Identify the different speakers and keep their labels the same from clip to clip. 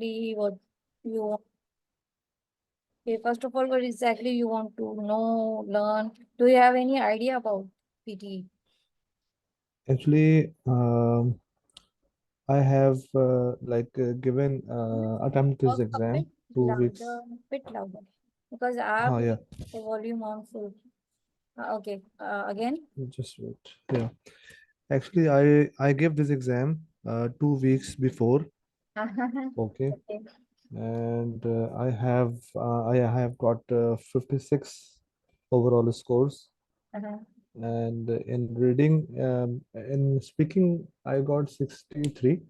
Speaker 1: exactly what you want? Okay, first of all, what exactly you want to know, learn? Do you have any idea about PTE?
Speaker 2: Actually, I have given attempt this
Speaker 1: Talk a bit
Speaker 2: exam 2 weeks.
Speaker 1: louder, bit louder, because I have
Speaker 2: Yeah,
Speaker 1: the volume on full. Okay, again.
Speaker 2: just wait. Yeah, actually, I gave this exam 2 weeks before. Okay,
Speaker 1: Okay.
Speaker 2: and I have got 56 overall scores,
Speaker 1: Uh-huh.
Speaker 2: and in reading, in speaking, I got 63,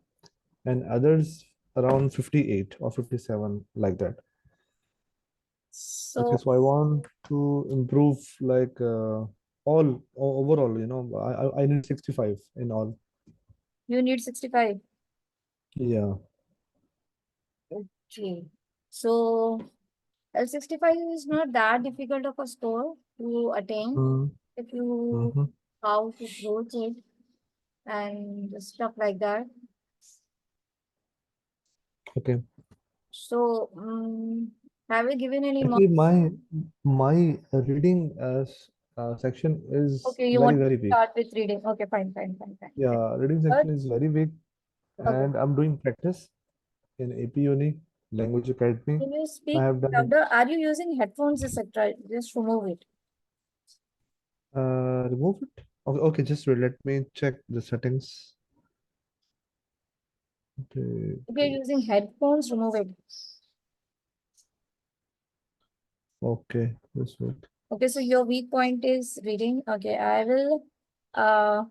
Speaker 2: and others around 58 or 57, like that. Okay,
Speaker 1: So
Speaker 2: so I want to improve overall, I need 65 in all.
Speaker 1: you need 65.
Speaker 2: Yeah.
Speaker 1: Okay. So 65 is not that difficult of a score to attain
Speaker 2: Mm,
Speaker 1: if you
Speaker 2: mm-hmm.
Speaker 1: how to approach it and stuff like that.
Speaker 2: Okay.
Speaker 1: So, have you given any more?
Speaker 2: Actually, my reading section is
Speaker 1: Okay, you
Speaker 2: very
Speaker 1: want to
Speaker 2: very weak.
Speaker 1: start with reading. Okay, fine, fine, fine, fine.
Speaker 2: Yeah, reading
Speaker 1: But,
Speaker 2: section is very weak,
Speaker 1: okay.
Speaker 2: and I'm doing practice in AP Uni Language Academy.
Speaker 1: Can you
Speaker 2: I
Speaker 1: speak
Speaker 2: have done
Speaker 1: louder? Are you using headphones, etc.? Just remove it.
Speaker 2: remove it. Okay, okay, just wait, let me check the settings. Okay,
Speaker 1: If you're
Speaker 2: okay,
Speaker 1: using headphones, remove it.
Speaker 2: okay, just wait.
Speaker 1: Okay, so your weak point is reading. Okay, I will uh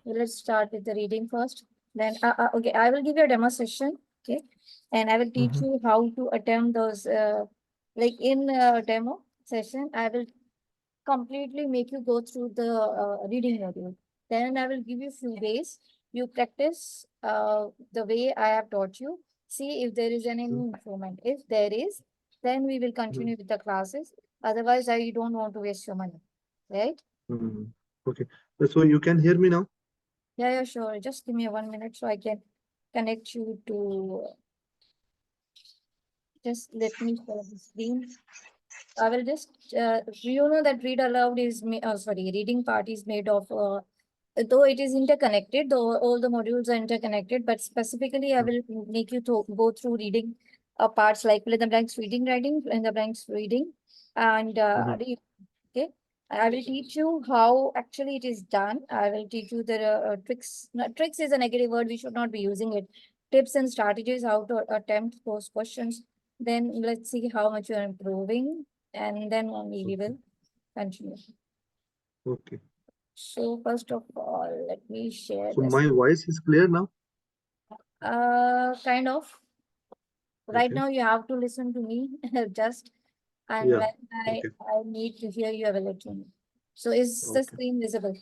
Speaker 1: let's start with the reading first. Then okay, I will give you a demo session. Okay, and I will teach
Speaker 2: Mm-hmm.
Speaker 1: you how to attempt those like in demo session, I will completely make you go through the reading module. Then I will give you few ways. You practice the way I have taught you. See if there is any improvement. If there is, then we will continue with the classes. Otherwise, I don't want to waste your money. Right?
Speaker 2: Mm-hmm. Okay, so you can hear me now?
Speaker 1: Yeah, yeah, sure. Just give me 1 minute so I can connect you to. Just let me share the screen. I will just, you know that read aloud is, sorry, reading part is made of, though it is interconnected, though all the modules are interconnected, but specifically I will make you to go through reading parts like fill in the blanks reading, writing, fill in the blanks reading, and
Speaker 2: Mm-hmm.
Speaker 1: read. Okay. I will teach you how actually it is done. I will teach you the tricks. No, tricks is a negative word. We should not be using it. Tips and strategies how to attempt those questions. Then let's see how much you are improving, and then only we will continue.
Speaker 2: Okay.
Speaker 1: So first of all, let me share
Speaker 2: So
Speaker 1: this.
Speaker 2: my voice is clear now?
Speaker 1: Kind of. Right
Speaker 2: Okay.
Speaker 1: now, you have to listen to me just, and
Speaker 2: Yeah.
Speaker 1: when
Speaker 2: Okay.
Speaker 1: I need to hear you, I will let you know. So is the
Speaker 2: Okay.
Speaker 1: screen visible?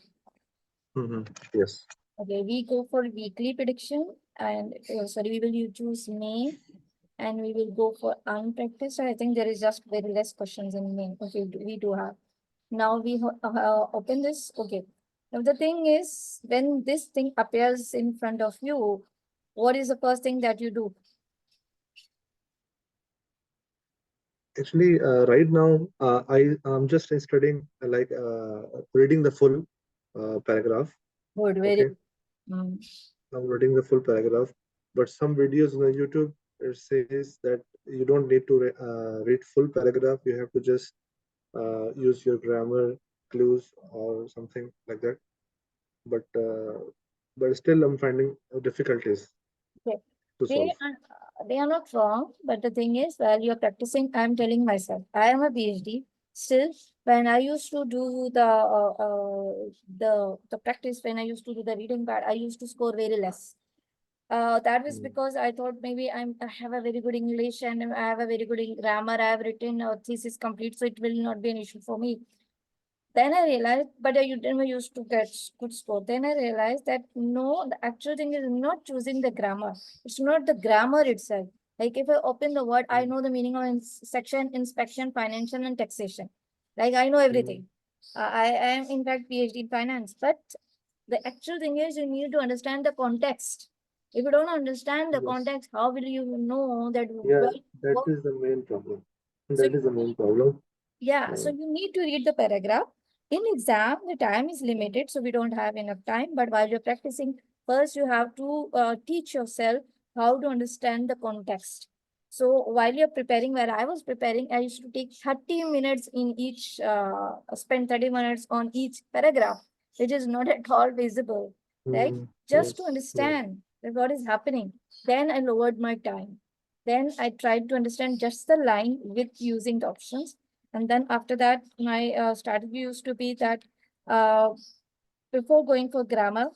Speaker 2: Mm-hmm. Yes.
Speaker 1: Okay, we go for weekly prediction, and sorry, we will choose May, and we will go for unpracticed. I think there is just very less questions in May. Okay, we do have. Now we open this. Okay. Now the thing is, when this thing appears in front of you, what is the first thing that you do?
Speaker 2: Actually, right now, I am just studying, reading the full paragraph.
Speaker 1: Good, very.
Speaker 2: Okay.
Speaker 1: Mm.
Speaker 2: I'm reading the full paragraph, but some videos on the YouTube, it says that you don't need to read full paragraph. You have to just use your grammar clues or something like that. But still, I'm finding difficulties
Speaker 1: Okay.
Speaker 2: to
Speaker 1: They
Speaker 2: solve.
Speaker 1: they are not wrong, but the thing is, while you're practicing, I'm telling myself, I am a PhD. Still, when I used to do the practice, when I used to do the reading part, I used to score very less. That was
Speaker 2: Mm.
Speaker 1: because I thought maybe I have a very good English and I have a very good grammar. I have written a thesis complete, so it will not be an issue for me. Then I realized, but I never used to get good score. Then I realized that no, the actual thing is not choosing the grammar. It's not the grammar itself. Like if I open the word, I
Speaker 2: Mm.
Speaker 1: know the meaning of section, inspection, financial, and taxation. Like I know
Speaker 2: Mm.
Speaker 1: everything. I am in fact PhD in finance, but the actual thing is you need to understand the context. If you don't understand the
Speaker 2: Yes.
Speaker 1: context, how will you know that
Speaker 2: Yeah,
Speaker 1: well,
Speaker 2: that
Speaker 1: what?
Speaker 2: is the main problem.
Speaker 1: So
Speaker 2: That is the main problem.
Speaker 1: yeah, so you need to read the paragraph. In exam, the time is limited, so we don't have enough time. But while you're practicing, first you have to teach yourself how to understand the context. So while you're preparing, where I was preparing, I used to take 30 minutes in each, spend 30 minutes on each paragraph, which is not at all visible, right? Just to
Speaker 2: Yes, yes.
Speaker 1: understand that what is happening. Then I lowered my time. Then I tried to understand just the line with using the options. And then after that, my strategy used to be that uh, before going for grammar,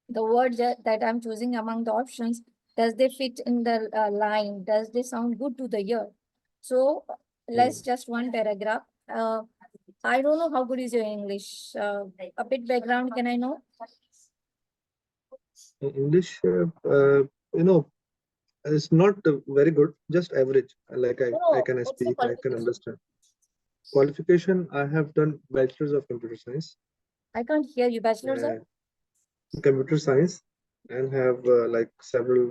Speaker 1: the words that I'm choosing among the options, does they fit in the line? Does they sound good to the ear? So let's
Speaker 2: Mm.
Speaker 1: just one paragraph. I don't know how good is your English. A bit background, can I know?
Speaker 2: In English, you know, it's not very good, just average. Like I
Speaker 1: No,
Speaker 2: can
Speaker 1: what's your
Speaker 2: speak, I can
Speaker 1: qualification?
Speaker 2: understand. Qualification, I have done Bachelor's of Computer Science,
Speaker 1: I can't hear you. Bachelor's of?
Speaker 2: uh, computer science, and have like several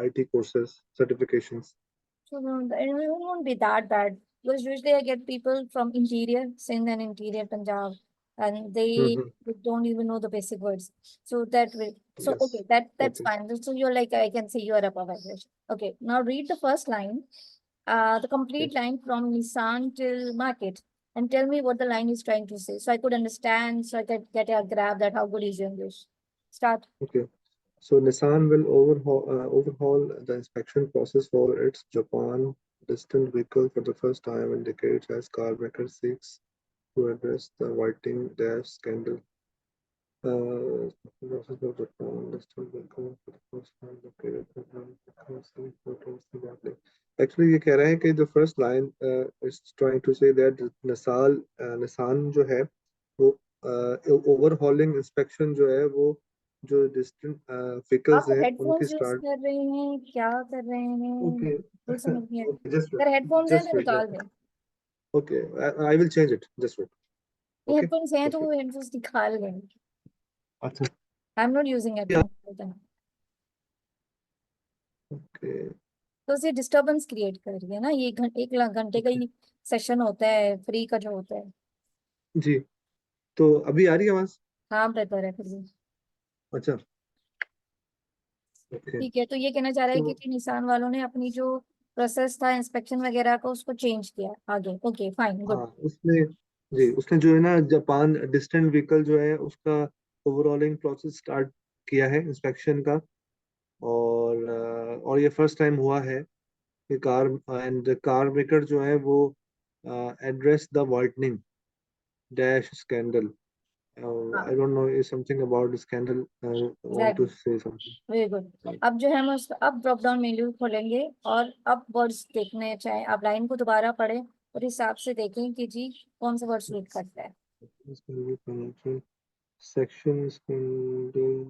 Speaker 2: IT courses, certifications.
Speaker 1: So no, it won't be that bad because usually I get people from interior, Sindh and interior Punjab, and
Speaker 2: Hmm.
Speaker 1: they don't even know the basic words. So that will, so okay,
Speaker 2: Yes.
Speaker 1: that's
Speaker 2: Okay.
Speaker 1: fine. So you're like, I can say you are above average. Okay, now read the first line, the
Speaker 2: Okay.
Speaker 1: complete line from Nissan till market, and tell me what the line is trying to say, so I could understand, so I could get a grab that how good is your English. Start.
Speaker 2: Okay. So Nissan will overhaul the inspection process for its Japan distant vehicle for the first time in decades as car maker seeks to address the whiting dash scandal. Process of Japan distant vehicle for the first time in decades Actually, ये कह रहा है कि the first line is trying to say that Nissan जो है वो overhauling inspection जो है वो जो distant
Speaker 1: आप
Speaker 2: vehicles हैं उनकी
Speaker 1: हेडफोन्स यूज
Speaker 2: start.
Speaker 1: कर रहे हैं, क्या कर रहे हैं?
Speaker 2: Okay.
Speaker 1: कुछ समझ नहीं आ रहा।
Speaker 2: Okay, just wait.
Speaker 1: अगर हेडफोन्स हैं
Speaker 2: Just
Speaker 1: तो
Speaker 2: wait.
Speaker 1: निकाल दें।
Speaker 2: Okay, I will change it. Just wait.
Speaker 1: ये
Speaker 2: Okay,
Speaker 1: हेडफोन्स हैं तो
Speaker 2: just
Speaker 1: वो
Speaker 2: wait.
Speaker 1: हेडफोन्स निकाल दें।
Speaker 2: अच्छा.
Speaker 1: I am not using
Speaker 2: Yeah.
Speaker 1: Headphones.
Speaker 2: Okay.
Speaker 1: तो ये डिस्टरबेंस क्रिएट कर रही है ना, ये एक घंटे का
Speaker 2: Okay.
Speaker 1: ही सेशन होता है फ्री का जो होता है।
Speaker 2: जी, तो अभी आ रही है आवाज?
Speaker 1: हाँ बेहतर है फिर भी।
Speaker 2: अच्छा. Okay.
Speaker 1: ठीक है, तो ये कहना चाह रहा है
Speaker 2: तो
Speaker 1: कि निशान वालों ने अपनी जो प्रोसेस था इंस्पेक्शन वगैरह का उसको चेंज किया आगे। Okay fine good.
Speaker 2: हाँ, उसने जो है ना जापान डिस्टेंट व्हीकल जो है उसका ओवरऑलिंग प्रोसेस स्टार्ट किया है इंस्पेक्शन का. और ये फर्स्ट टाइम हुआ है कि कार मेकर जो है वो address the whitening dash scandal.
Speaker 1: हाँ
Speaker 2: I don't know is something about scandal. I want to
Speaker 1: exactly,
Speaker 2: say
Speaker 1: very good.
Speaker 2: Something.
Speaker 1: अब जो है हम अब ड्रॉप डाउन मेन्यू खोलेंगे और अब वर्ड्स देखने चाहे आप लाइन को दोबारा पढ़ें और हिसाब से देखें कि जी कौन सा वर्ड सूट करता है।
Speaker 2: Section scandal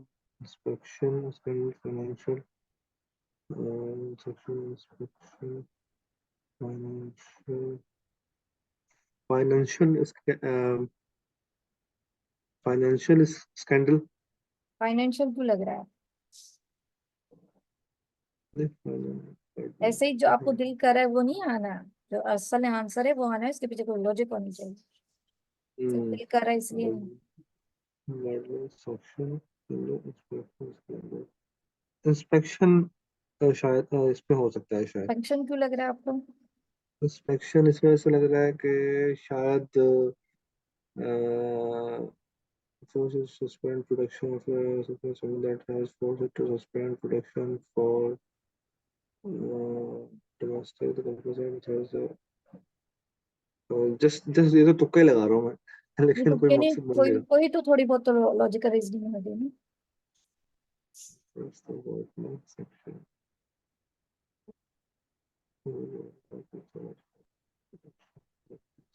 Speaker 2: inspection, scandal section inspection, financial, financial, financial scandal.
Speaker 1: Financial क्यों लग रहा है? ऐसे ही जो आपको दिल कर रहा है वो नहीं आना, जो असल आंसर है वो आना है, इसके पीछे कोई लॉजिक होनी चाहिए। सिर्फ दिल कर रहा है इसलिए नहीं।
Speaker 2: सेक्शन इंस्पेक्शन शायद इस पे हो सकता है शायद.
Speaker 1: फंक्शन क्यों लग रहा है आपको?
Speaker 2: इंस्पेक्शन इस वजह से लग रहा है कि शायद forces to suspend production of something that has forced to suspend production for domestic the composer it has just ये तो तुक्का ही लगा रहा हूँ मैं
Speaker 1: ये
Speaker 2: लेकिन
Speaker 1: तो
Speaker 2: कोई
Speaker 1: यानी
Speaker 2: मकसद बन नहीं
Speaker 1: कोई
Speaker 2: रहा.
Speaker 1: कोई तो थोड़ी बहुत तो लॉजिकल रीजनिंग होती है ना।
Speaker 2: That's the word, no section.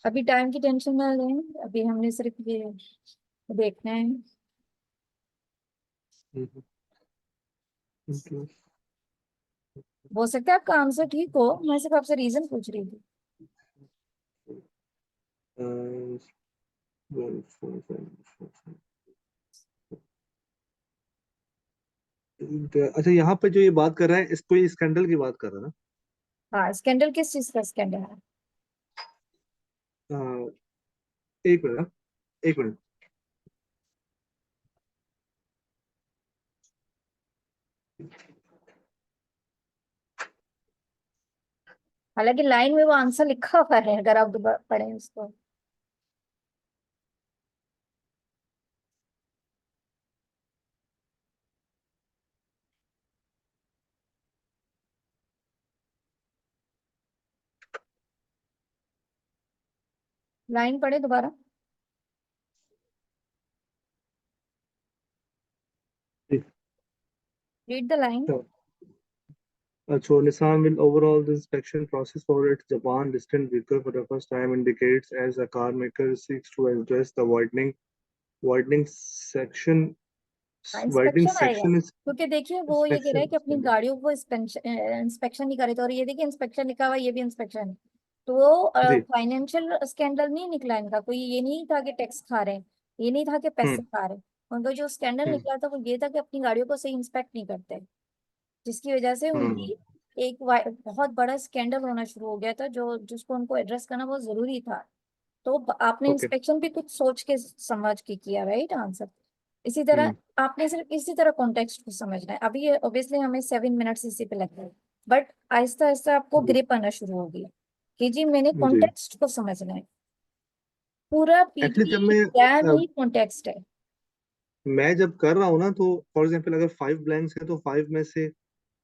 Speaker 1: अभी टाइम की टेंशन ना लें, अभी हमने सिर्फ ये देखना है। हो सकता है आपका आंसर ठीक हो, मैं सिर्फ आपसे रीजन पूछ रही थी।
Speaker 2: अच्छा, यहाँ पे जो ये बात कर रहा है इसको, ये स्कैंडल की बात कर रहा है
Speaker 1: हाँ, स्कैंडल किस चीज का स्कैंडल है?
Speaker 2: ना? एक मिनट हाँ, एक मिनट।
Speaker 1: हालांकि लाइन में वो आंसर लिखा हुआ है, अगर आप दोबारा पढ़ें उसको। लाइन पढ़े दोबारा।
Speaker 2: जी।
Speaker 1: Read the line.
Speaker 2: So Nissan will overhaul the inspection process for its Japan distant vehicle for the first time in decades as the car maker seeks to address the widening section widening
Speaker 1: inspection आएगा,
Speaker 2: section is
Speaker 1: क्योंकि देखिए वो ये कह रहा है
Speaker 2: section
Speaker 1: कि अपनी गाड़ियों को इंस्पेक्शन नहीं करे, तो और ये देखिए इंस्पेक्शन लिखा हुआ है, ये भी इंस्पेक्शन है। तो वो
Speaker 2: जी।
Speaker 1: फाइनेंशियल स्कैंडल नहीं निकला इनका, कोई ये नहीं था कि टैक्स खा रहे हैं, ये नहीं था कि पैसे
Speaker 2: हम्म।
Speaker 1: खा रहे हैं। उनका जो स्कैंडल
Speaker 2: हम्म।
Speaker 1: निकला था वो ये था कि अपनी गाड़ियों को सही इंस्पेक्ट नहीं करते, जिसकी वजह से
Speaker 2: हम्म।
Speaker 1: उनकी एक बहुत बड़ा स्कैंडल होना शुरू हो गया था, जो जिसको उनको एड्रेस करना बहुत जरूरी था। तो आपने
Speaker 2: ओके।
Speaker 1: इंस्पेक्शन भी कुछ सोच के समझ के किया, राइट आंसर। इसी तरह
Speaker 2: हम्म।
Speaker 1: आपने सिर्फ इसी तरह कॉन्टेक्स्ट को समझना है। अभी ये ऑब्वियसली हमें 7 मिनट्स इसी पे लगते हैं, बट आहिस्ता आहिस्ता आपको
Speaker 2: जी।
Speaker 1: ग्रिप आना शुरू होगी कि जी मैंने
Speaker 2: जी।
Speaker 1: कॉन्टेक्स्ट को समझना है। पूरा
Speaker 2: एक्चुअली
Speaker 1: पीडीपी एग्जाम ही कॉन्टेक्स्ट है।
Speaker 2: मैं जब कर रहा हूँ ना, तो फॉर एग्जांपल अगर 5 ब्लैंक्स है तो 5 में से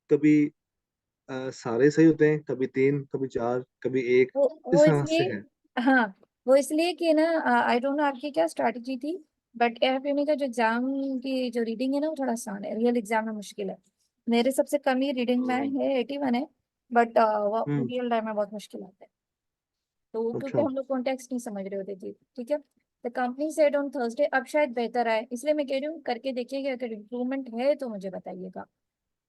Speaker 2: कभी सारे सही होते हैं, कभी 3, कभी 4, कभी 1।
Speaker 1: वो
Speaker 2: इस तरह से
Speaker 1: इसलिए,
Speaker 2: है।
Speaker 1: हाँ, वो इसलिए कि ना, आई डोंट नो आपकी क्या स्ट्रैटेजी थी, बट एफएमई का जो एग्जाम की जो रीडिंग है ना वो थोड़ा आसान है, रियल एग्जाम में मुश्किल है। मेरे सबसे कम ही रीडिंग में
Speaker 2: हम्म।
Speaker 1: है, 81 है, बट
Speaker 2: हम्म।
Speaker 1: रियल टाइम में बहुत मुश्किल आता है। तो क्योंकि
Speaker 2: अच्छा।
Speaker 1: हम लोग कॉन्टेक्स्ट नहीं समझ रहे होते थे, ठीक है। The company said on Thursday, अब शायद बेहतर आए, इसलिए मैं कह रही हूँ करके देखिएगा, अगर इम्प्रूवमेंट है तो मुझे बताइएगा।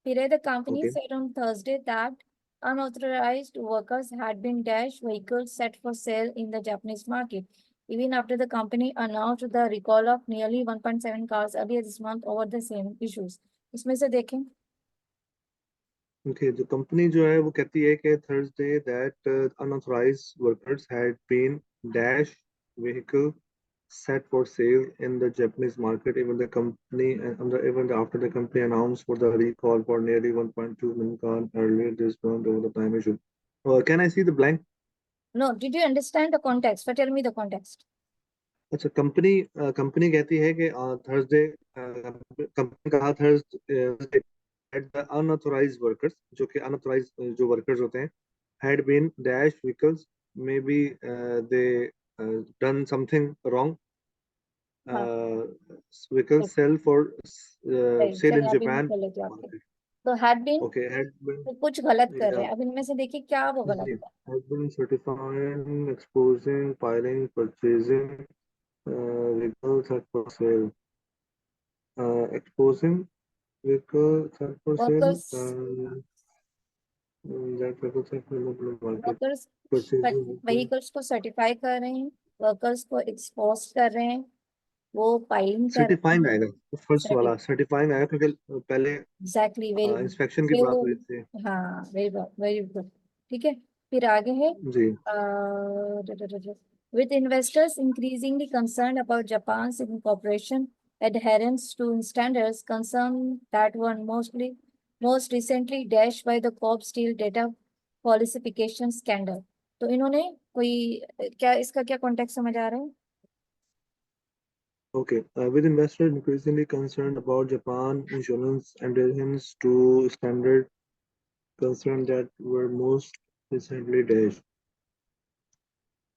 Speaker 1: Here, the company
Speaker 2: okay.
Speaker 1: said on Thursday that unauthorized workers had been dash vehicles set for sale in the Japanese market, even after the company announced the recall of nearly 1.7 cars earlier this month over the same issues. इसमें से देखें।
Speaker 2: Okay, जो company जो है वो कहती है कि Thursday that unauthorized workers had been dash vehicle set for sale in the Japanese market, even after the company announced for the recall for nearly 1.2 million cars earlier this month over the time issue. Can I see the blank?
Speaker 1: No, did you understand the context? But tell me the context.
Speaker 2: अच्छा, company कहती है कि Thursday, company कहा Thursday at the unauthorised workers, जो कि unauthorised जो workers होते हैं, had been dash vehicles, maybe they done something wrong.
Speaker 1: हाँ,
Speaker 2: uh, Vehicles sell for
Speaker 1: right,
Speaker 2: sale in
Speaker 1: चलिए अभी मैं
Speaker 2: Japan
Speaker 1: कर लेती हूँ आपके।
Speaker 2: market.
Speaker 1: तो had been,
Speaker 2: Okay, had been,
Speaker 1: तो कुछ गलत कर रहे
Speaker 2: yeah,
Speaker 1: हैं, अब इनमें से देखिए क्या वो गलत
Speaker 2: जी,
Speaker 1: है।
Speaker 2: had been certifying, exposing, filing, purchasing vehicles set for sale. Exposing vehicles set for sale,
Speaker 1: workers,
Speaker 2: that vehicles set for the market.
Speaker 1: Workers
Speaker 2: Purchasing vehicle.
Speaker 1: Vehicles को सर्टिफाई कर रहे हैं, वर्कर्स को एक्सपोज कर रहे हैं, वो पाइलिंग कर रहे
Speaker 2: सर्टिफाइंग
Speaker 1: हैं।
Speaker 2: आएगा, फर्स्ट वाला सर्टिफाइंग आएगा, क्योंकि पहले
Speaker 1: एग्जैक्टली, वेरी गुड।
Speaker 2: इंस्पेक्शन की बात
Speaker 1: तो
Speaker 2: हुई थी।
Speaker 1: हाँ, वेरी गुड, वेरी गुड। ठीक है, फिर आगे है,
Speaker 2: जी।
Speaker 1: with investors increasingly concerned about Japan's incorporation adherence to standards, concern that were most recently dashed by the Corp Steel data falsification scandal। तो इन्होंने कोई क्या, इसका क्या कॉन्टेक्स्ट समझ आ रहा है?
Speaker 2: Okay, with investors increasingly concerned about Japan insurance adherence to standard, concern that were most recently dashed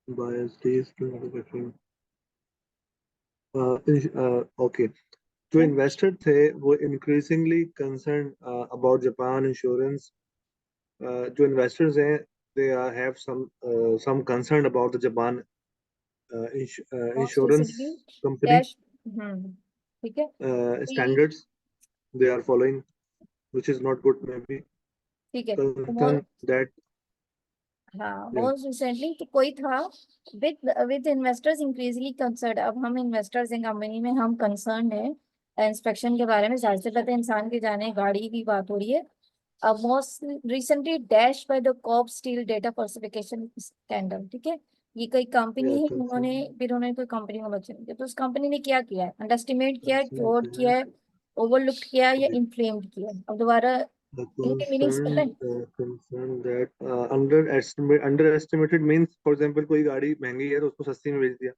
Speaker 2: by these to manufacturing. Okay, जो इन्वेस्टर थे वो increasingly concern about Japan insurance, जो इन्वेस्टर्स हैं they have some concern about the Japan
Speaker 1: most
Speaker 2: insurance
Speaker 1: recently
Speaker 2: company
Speaker 1: dash, ठीक है,
Speaker 2: standards they are following, which is not good maybe.
Speaker 1: ठीक है,
Speaker 2: Concern that,
Speaker 1: हाँ,
Speaker 2: yeah.
Speaker 1: मोस्ट रिसेंटली तो कोई था, with with investors increasingly concern, अब हम इन्वेस्टर्स हैं कंपनी में, हम कंसर्न है इंस्पेक्शन के बारे में, जाहिर सी बात है इंसान की जाने, गाड़ी की बात हो रही है। Most recently dash by the cop steel data falsification scandal, ठीक है। ये कोई कंपनी
Speaker 2: Yeah,
Speaker 1: है, उन्होंने
Speaker 2: concern,
Speaker 1: फिर उन्होंने कोई कंपनी को मेंशन किया, तो उस कंपनी ने क्या किया है? अंडरएस्टिमेट किया है,
Speaker 2: concern
Speaker 1: क्योर्ड किया
Speaker 2: that
Speaker 1: है, ओवरलुक किया है, या इन्फ्लेम्ड किया है? अब दोबारा
Speaker 2: the
Speaker 1: इनके मीनिंग्स पता है?
Speaker 2: concern that underestimated means, for example, कोई गाड़ी महंगी है तो उसको सस्ती में बेच दिया।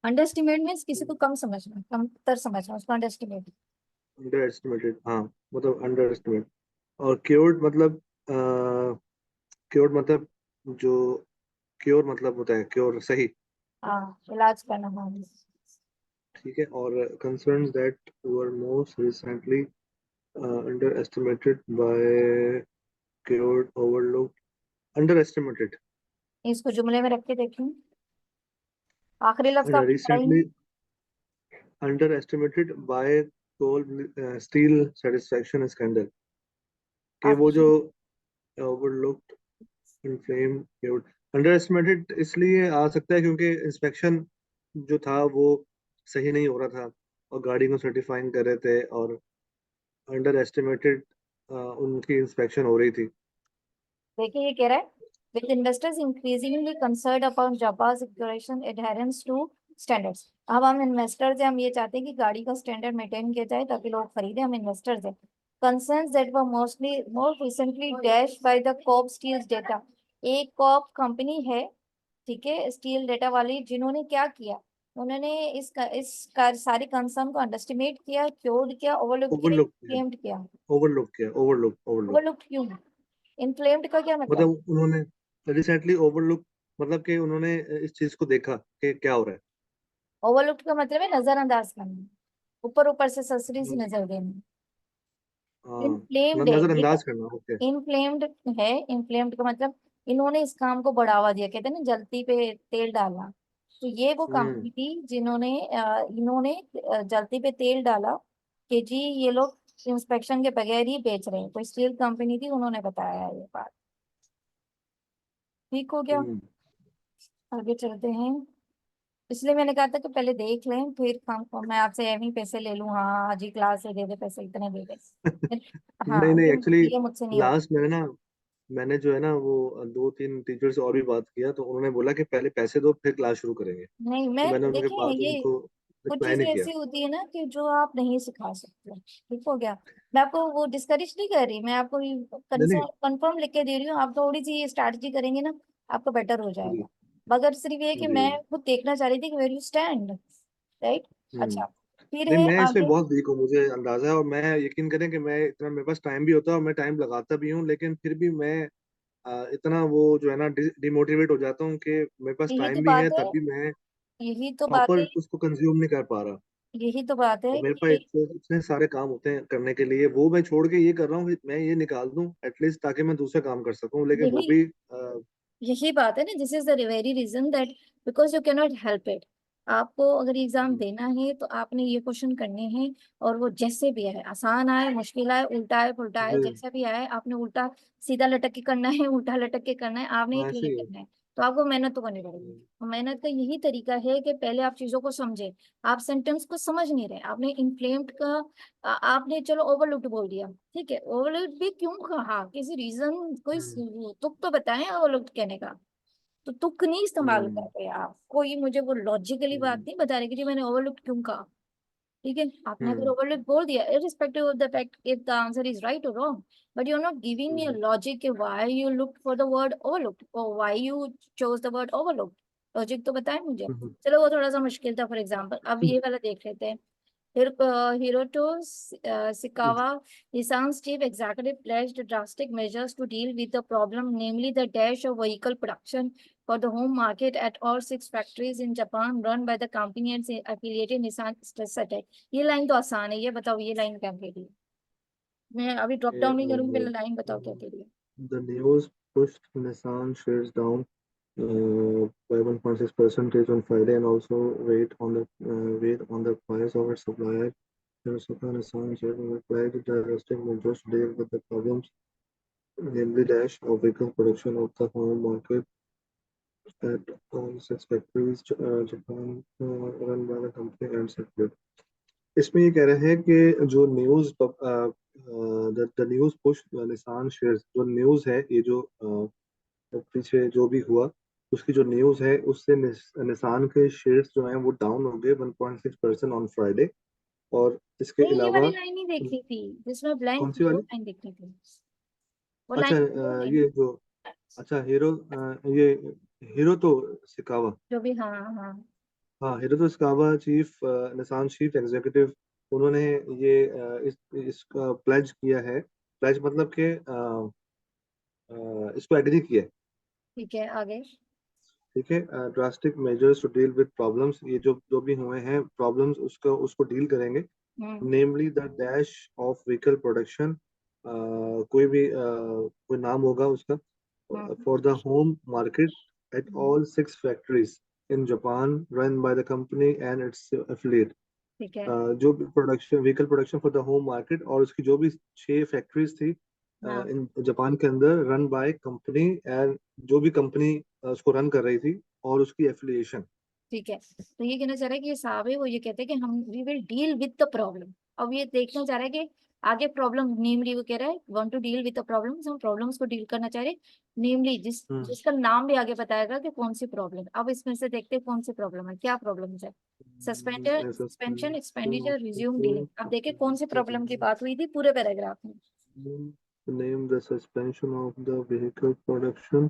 Speaker 1: अंडरएस्टिमेट मीन्स किसी को कम समझना, कमतर समझना, उसको अंडरएस्टिमेट।
Speaker 2: अंडर एस्टिमेटेड, हाँ, मतलब अंडर एस्टिमेट। और क्योर्ड मतलब जो क्योर मतलब होता है क्योर सही।
Speaker 1: हाँ, इलाज करना, हाँ।
Speaker 2: ठीक है। और concerns that were most recently under estimated by cured overlooked under estimated
Speaker 1: इसको जुमले में रख के देखें, आखिरी लफ्ज आपने पढ़ा ही
Speaker 2: रिसेंटली
Speaker 1: नहीं।
Speaker 2: Underestimated by coal steel satisfaction scandal, कि वो जो
Speaker 1: अच्छा,
Speaker 2: overlooked inflame cured. Underestimated इसलिए आ सकता है क्योंकि इंस्पेक्शन जो था वो सही नहीं हो रहा था और गाड़ी को सर्टिफाइंग कर रहे थे, और अंडर एस्टिमेटेड उनकी इंस्पेक्शन हो रही थी।
Speaker 1: देखिए ये कह रहा है, with investors increasingly concerned about Japa's regulation adherence to standards। अब हम इन्वेस्टर्स हैं, हम ये चाहते हैं कि गाड़ी का स्टैंडर्ड मेंटेन किया जाए ताकि लोग खरीदें, हम इन्वेस्टर्स हैं। concerns that were mostly more recently dashed by the Cobb Steel's data। एक कॉप कंपनी है, ठीक है, स्टील डेटा वाली, जिन्होंने क्या किया? उन्होंने सारी कंसर्न को अंडरस्टिमेट किया, क्योर्ड किया, ओवरलुक किया,
Speaker 2: ओवरलुक किया,
Speaker 1: क्लेम्ड किया।
Speaker 2: ओवरलुक।
Speaker 1: ओवरलुक क्यों? इनक्लेम्ड का क्या मतलब?
Speaker 2: मतलब उन्होंने रिसेंटली ओवरलुक, मतलब कि उन्होंने इस चीज को देखा कि क्या हो रहा है।
Speaker 1: ओवरलुक्ड का मतलब है नजरअंदाज करना, ऊपर ऊपर से सरसरी सी
Speaker 2: हम्म,
Speaker 1: नजर देना।
Speaker 2: हाँ,
Speaker 1: इनफ्लेम्ड है ये तो,
Speaker 2: नजरअंदाज करना, ओके।
Speaker 1: इनफ्लेम्ड है। इनफ्लेम्ड का मतलब इन्होंने इस काम को बढ़ावा दिया, कहते हैं ना जलती पे तेल डालना। तो ये वो
Speaker 2: हम्म
Speaker 1: कंपनी थी जिन्होंने इन्होंने जलती पे तेल डाला कि जी ये लोग इंस्पेक्शन के बगैर ही बेच रहे हैं। कोई स्टील कंपनी थी, उन्होंने बताया ये बात। ठीक हो गया,
Speaker 2: हम्म।
Speaker 1: आगे चलते हैं। इसलिए मैंने कहा था कि पहले देख लें फिर काम को, मैं आपसे एम ही पैसे ले लूं, हाँ आज ही क्लास से दे दे पैसे, इतने दे दे। हाँ,
Speaker 2: नहीं नहीं, एक्चुअली
Speaker 1: ये मुझसे नहीं होगा।
Speaker 2: लास्ट मैंने जो है ना वो दो तीन टीचर से और भी बात किया, तो उन्होंने बोला कि पहले पैसे दो फिर क्लास शुरू करेंगे।
Speaker 1: नहीं,
Speaker 2: तो
Speaker 1: मैं
Speaker 2: मैंने उनके
Speaker 1: देखें
Speaker 2: बाद
Speaker 1: ये
Speaker 2: उनको
Speaker 1: कुछ
Speaker 2: रिप्लाई
Speaker 1: चीजें
Speaker 2: नहीं किया।
Speaker 1: ऐसी होती है ना कि जो आप नहीं सिखा सकते, ठीक हो गया। मैं आपको वो डिस्करेज नहीं कर रही, मैं आपको
Speaker 2: नहीं नहीं।
Speaker 1: कंफर्म लिख के दे रही हूँ। आप थोड़ी सी ये स्ट्रैटेजी करेंगे ना, आपका बेटर हो
Speaker 2: जी
Speaker 1: जाएगा। मगर सिर्फ ये है कि
Speaker 2: जी।
Speaker 1: मैं खुद देखना चाह रही थी कि वेर यू स्टैंड, राइट।
Speaker 2: हम्म।
Speaker 1: अच्छा, फिर
Speaker 2: नहीं,
Speaker 1: है
Speaker 2: मैं इसमें
Speaker 1: आगे।
Speaker 2: बहुत वीक हूँ, मुझे अंदाजा है। और मैं यकीन करें कि मैं इतना, मेरे पास टाइम भी होता है और मैं टाइम लगाता भी हूँ, लेकिन फिर भी मैं इतना वो जो है ना डिमोटिवेट हो जाता हूँ कि मेरे पास
Speaker 1: यही तो
Speaker 2: टाइम भी है
Speaker 1: बात है,
Speaker 2: तब भी मैं
Speaker 1: यही तो बात
Speaker 2: प्रॉपर
Speaker 1: है,
Speaker 2: उसको कंज्यूम नहीं कर पा रहा।
Speaker 1: यही तो बात
Speaker 2: और
Speaker 1: है
Speaker 2: मेरे पास
Speaker 1: कि
Speaker 2: इतने सारे काम होते हैं करने के लिए, वो मैं छोड़ के ये कर रहा हूँ कि मैं ये निकाल दूं एटलीस्ट, ताकि मैं दूसरा काम कर सकूं, लेकिन वो
Speaker 1: यही
Speaker 2: भी
Speaker 1: यही बात है ना, this is the very reason that because you can not help it. आपको अगर एग्जाम देना है तो आपने ये क्वेश्चन करने हैं, और वो जैसे भी आए, आसान आए, मुश्किल आए, उल्टा आए, पुल्टा आए,
Speaker 2: जी,
Speaker 1: जैसा भी आए, आपने उल्टा सीधा लटक के करना है, उल्टा लटक के करना है, आपने ये
Speaker 2: हाँ, ऐसे
Speaker 1: क्लियर
Speaker 2: ही है।
Speaker 1: करना है। तो आपको मेहनत तो करनी पड़ेगी।
Speaker 2: हम्म,
Speaker 1: और मेहनत का यही तरीका है कि पहले आप चीजों को समझे। आप सेंटेंस को समझ नहीं रहे, आपने इन्फ्लेम्ड का आपने चलो ओवरलुक्ड बोल दिया, ठीक है, ओवरलुक्ड भी क्यों कहा, किसी रीजन, कोई
Speaker 2: हम्म,
Speaker 1: तुक तो बताएं ओवरलुक्ड कहने का। तो तुक नहीं इस्तेमाल कर
Speaker 2: हम्म,
Speaker 1: रहे आप, कोई मुझे वो लॉजिकली बात
Speaker 2: हम्म,
Speaker 1: नहीं बता रहे कि जी मैंने ओवरलुक क्यों कहा। ठीक है, आपने अगर
Speaker 2: हम्म,
Speaker 1: ओवरलुक बोल दिया, irrespective of the fact if the answer is right or wrong, but you're not giving me a
Speaker 2: hmm,
Speaker 1: logic कि why you looked for the word overlooked or why you chose the word overlooked। Logic तो बताएं मुझे।
Speaker 2: हम्म,
Speaker 1: चलो वो थोड़ा सा मुश्किल था, फॉर एग्जाम्पल अब
Speaker 2: हम्म,
Speaker 1: ये वाला देख लेते हैं। Hiroto Sikawa, Nissan's chief executive, pledged drastic measures to deal with the problem, namely the dash of vehicle production for the home market at all six factories in Japan run by the company and affiliated Nissan Satek। ये line तो आसान है, ये बताओ ये line क्या कह रही है? मैं अभी ड्रॉप डाउन नहीं करूंगी, पहले लाइन बताओ क्या कह रही है।
Speaker 2: The news pushed Nissan shares down by 1.6% on Friday, and also weighed on the price of its supplier. Hirosaka Nissan chairman replied that drastic measures to deal with the problems, namely dash of vehicle production of the home market at all six factories, Japan, run by the company and sector. इसमें ये कह रहे हैं कि जो news the news push Nissan shares, जो news है ये जो पीछे जो भी हुआ उसकी जो न्यूज है उससे निसान के शेयर्स जो हैं वो डाउन हो गए 1.6% ऑन फ्राइडे। और इसके
Speaker 1: नहीं, ये वाली
Speaker 2: अलावा
Speaker 1: लाइन नहीं देखनी थी जिसमें ब्लैंक
Speaker 2: कौन सी
Speaker 1: वो
Speaker 2: वाली?
Speaker 1: लाइन देखनी थी। वो
Speaker 2: अच्छा
Speaker 1: लाइन वो नहीं,
Speaker 2: ये जो, अच्छा हीरो, ये हीरो तो सिकावा,
Speaker 1: जो भी, हाँ हाँ।
Speaker 2: हाँ हीरो तो सिकावा चीफ निसान चीफ एग्जीक्यूटिव, उन्होंने ये इसका प्लेज किया है। प्लेज मतलब कि इसको एग्री किया है।
Speaker 1: ठीक है, आगे।
Speaker 2: ठीक है, drastic measures to deal with problems, ये जो जो भी हुए हैं प्रॉब्लम्स उसको उसको डील करेंगे।
Speaker 1: Hmm
Speaker 2: namely the dash of vehicle production, कोई भी कोई नाम होगा उसका,
Speaker 1: hmm
Speaker 2: for the home market at
Speaker 1: hmm,
Speaker 2: all 6 factories in Japan run by the company and its affiliate.
Speaker 1: ठीक है।
Speaker 2: जो भी production vehicle production for the home market और उसकी जो भी 6 फैक्ट्रीज थी
Speaker 1: हाँ,
Speaker 2: इन जापान के अंदर, रन बाय कंपनी एंड जो भी कंपनी उसको रन कर रही थी और उसकी एफिलिएशन।
Speaker 1: ठीक है। तो ये कहना चाह रहा है कि ये साहब है वो ये कहते हैं कि हम we will deal with the problem. अब ये देखना चाह रहा है कि आगे प्रॉब्लम, नेमली वो कह रहा है want to deal with the problems, हम प्रॉब्लम्स को डील करना चाह रहे हैं। नेमली जिसका नाम भी आगे बताएगा कि कौन सी प्रॉब्लम। अब इसमें से देखते हैं कौन सी प्रॉब्लम है, क्या प्रॉब्लम है। Suspension expenditure resume dealing. अब देखे कौन सी प्रॉब्लम की बात हुई थी पूरे पैराग्राफ में।
Speaker 2: Name the suspension of the vehicle production